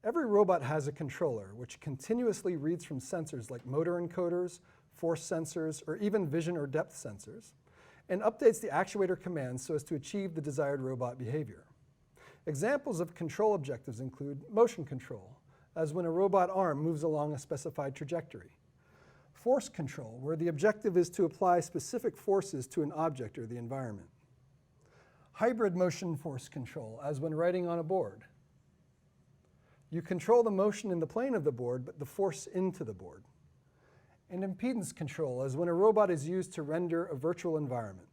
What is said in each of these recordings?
Every robot has a controller which continuously reads from sensors like motor encoders, force sensors, or even vision or depth sensors, and updates the actuator commands so as to achieve the desired robot behavior. Examples of control objectives include motion control, as when a robot arm moves along a specified trajectory. Force control, where the objective is to apply specific forces to an object or the environment. Hybrid motion force control, as when writing on a board. You control the motion in the plane of the board, but the force into the board. And impedance control, as when a robot is used to render a virtual environment.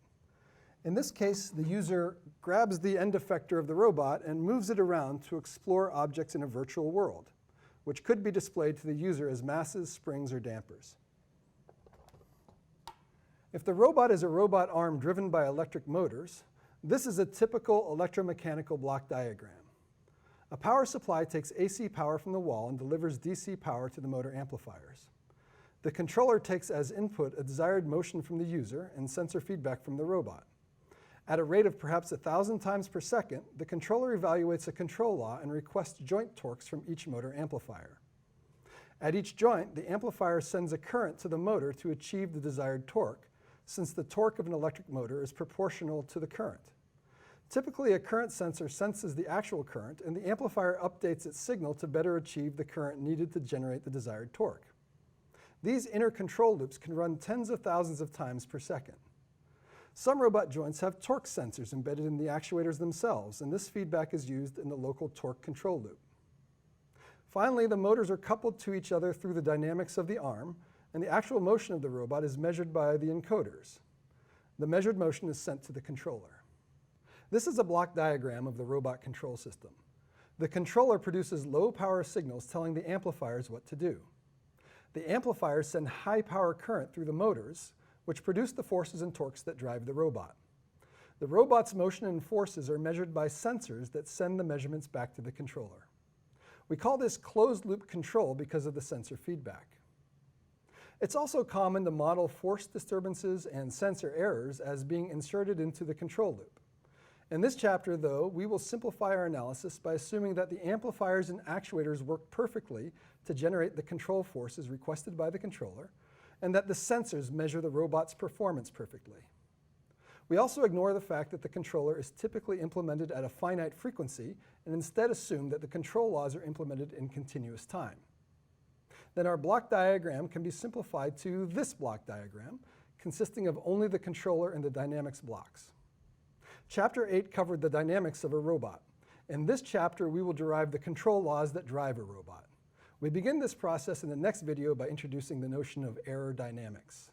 In this case, the user grabs the end effector of the robot and moves it around to explore objects in a virtual world, which could be displayed to the user as masses, springs, or dampers. If the robot is a robot arm driven by electric motors, this is a typical electromechanical block diagram. A power supply takes AC power from the wall and delivers DC power to the motor amplifiers. The controller takes as input a desired motion from the user and sensor feedback from the robot. At a rate of perhaps 1,000 times per second, the controller evaluates a control law and requests joint torques from each motor amplifier. At each joint, the amplifier sends a current to the motor to achieve the desired torque, since the torque of an electric motor is proportional to the current. Typically, a current sensor senses the actual current, and the amplifier updates its signal to better achieve the current needed to generate the desired torque. These inner control loops can run tens of thousands of times per second. Some robot joints have torque sensors embedded in the actuators themselves, and this feedback is used in the local torque control loop. Finally, the motors are coupled to each other through the dynamics of the arm, and the actual motion of the robot is measured by the encoders. The measured motion is sent to the controller. This is a block diagram of the robot control system. The controller produces low-power signals telling the amplifiers what to do. The amplifiers send high-power current through the motors, which produce the forces and torques that drive the robot. The robot's motion and forces are measured by sensors that send the measurements back to the controller. We call this closed-loop control because of the sensor feedback. It's also common to model force disturbances and sensor errors as being inserted into the control loop. In this chapter, though, we will simplify our analysis by assuming that the amplifiers and actuators work perfectly to generate the control forces requested by the controller, and that the sensors measure the robot's performance perfectly. We also ignore the fact that the controller is typically implemented at a finite frequency and instead assume that the control laws are implemented in continuous time. Then our block diagram can be simplified to this block diagram, consisting of only the controller and the dynamics blocks. Chapter 8 covered the dynamics of a robot. In this chapter, we will derive the control laws that drive a robot. We begin this process in the next video by introducing the notion of error dynamics.